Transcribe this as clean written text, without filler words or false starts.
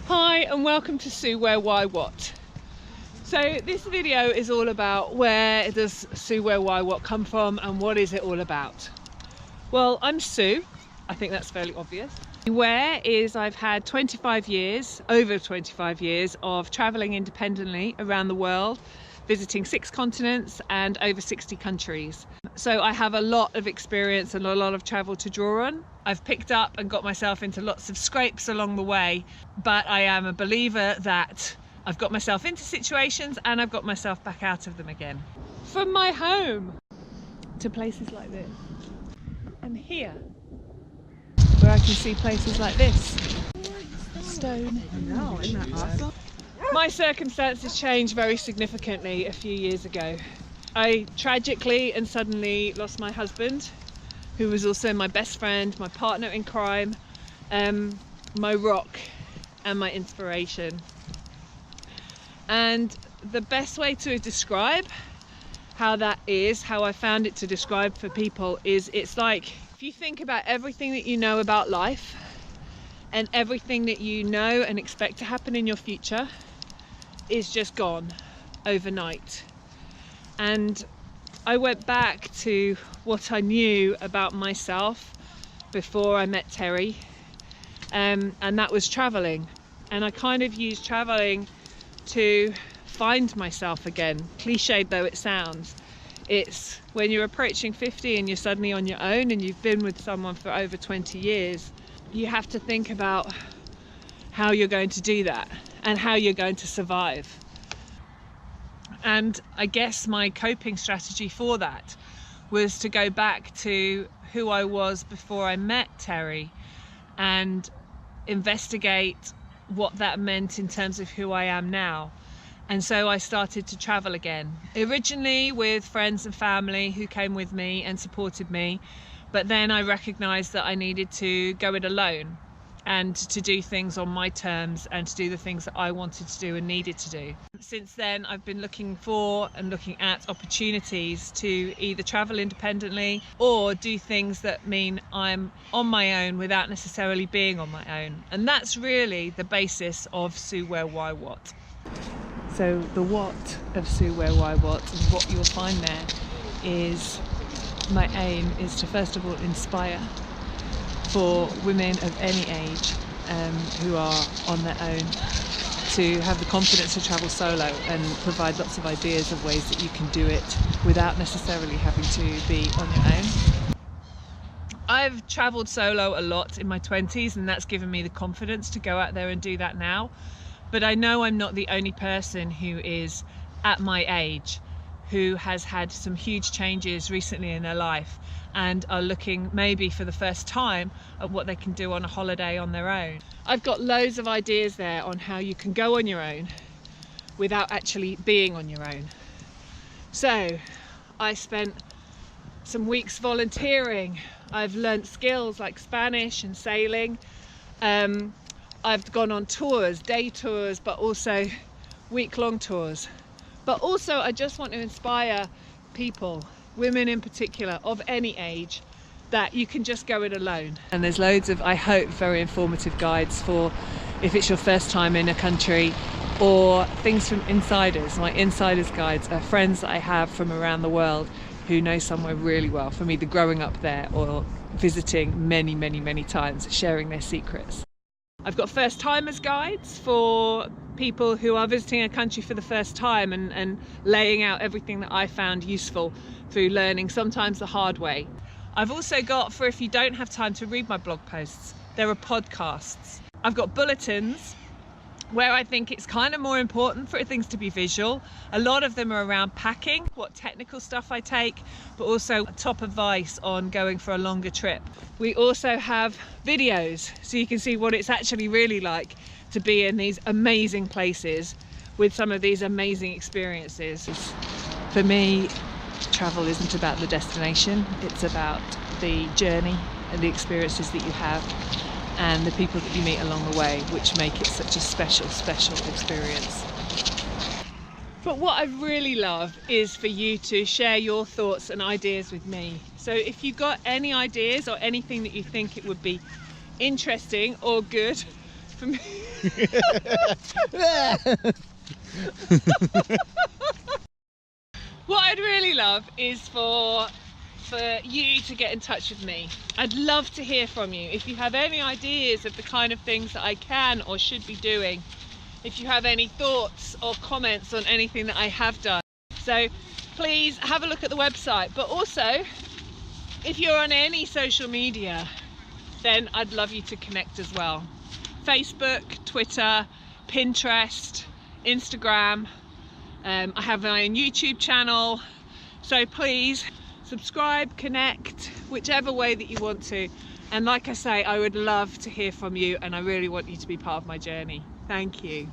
Hi and welcome to Sue Where Why What. So this video is all about where does Sue Where Why What come from and what is it all about. Well, I'm Sue. I think that's fairly obvious. Where is I've had over 25 years of traveling independently around the world, visiting 6 continents and over 60 countries. So I have a lot of experience and a lot of travel to draw on. I've picked up and got myself into lots of scrapes along the way, but I am a believer that I've got myself into situations and I've got myself back out of them again. From my home to places like this, and here where I can see places like this. Stone. No, isn't that awesome? My circumstances changed very significantly a few years ago. I tragically and suddenly lost my husband, who was also my best friend, my partner in crime, my rock and my inspiration. And the best way to describe how that is, how I found it to describe for people, is it's like if you think about everything that you know about life and everything that you know and expect to happen in your future is just gone overnight. And I went back to what I knew about myself before I met Terry, and that was traveling. And I kind of used traveling to find myself again, cliched though it sounds. It's when you're approaching 50 and you're suddenly on your own and you've been with someone for over 20 years, you have to think about how you're going to do that and how you're going to survive. And I guess my coping strategy for that was to go back to who I was before I met Terry and investigate what that meant in terms of who I am now. And so I started to travel again, originally with friends and family who came with me and supported me, but then I recognized that I needed to go it alone and to do things on my terms and to do the things that I wanted to do and needed to do. Since then, I've been looking for and looking at opportunities to either travel independently or do things that mean I'm on my own without necessarily being on my own. And that's really the basis of Sue Where Why What. So the what of Sue Where Why What, and what you'll find there is my aim is to first of all inspire for women of any age who are on their own to have the confidence to travel solo and provide lots of ideas of ways that you can do it without necessarily having to be on your own. I've travelled solo a lot in my 20s and that's given me the confidence to go out there and do that now. But I know I'm not the only person who is at my age who has had some huge changes recently in their life and are looking maybe for the first time at what they can do on a holiday on their own. I've got loads of ideas there on how you can go on your own without actually being on your own. So I spent some weeks volunteering. I've learnt skills like Spanish and sailing. I've gone on tours, day tours, but also week-long tours. But also I just want to inspire people, women in particular, of any age, that you can just go it alone. And there's loads of, I hope, very informative guides for if it's your first time in a country, or things from insiders. My insiders guides are friends that I have from around the world who know somewhere really well, from either growing up there or visiting many, many, many times, sharing their secrets. I've got first timers guides for people who are visiting a country for the first time and laying out everything that I found useful through learning, sometimes the hard way. I've also got, for if you don't have time to read my blog posts, there are podcasts. I've got bulletins where I think it's kind of more important for things to be visual. A lot of them are around packing, what technical stuff I take, but also top advice on going for a longer trip. We also have videos, so you can see what it's actually really like to be in these amazing places with some of these amazing experiences. For me, travel isn't about the destination, it's about the journey and the experiences that you have and the people that you meet along the way, which make it such a special, special experience. But what I really love is for you to share your thoughts and ideas with me. So if you've got any ideas or anything that you think it would be interesting or good for me. What I'd really love is for you to get in touch with me. I'd love to hear from you. If you have any ideas of the kind of things that I can or should be doing, if you have any thoughts or comments on anything that I have done. So please have a look at the website, but also if you're on any social media, then I'd love you to connect as well. Facebook, Twitter, Pinterest, Instagram. I have my own YouTube channel. So please subscribe, connect, whichever way that you want to. And like I say, I would love to hear from you, and I really want you to be part of my journey. Thank you.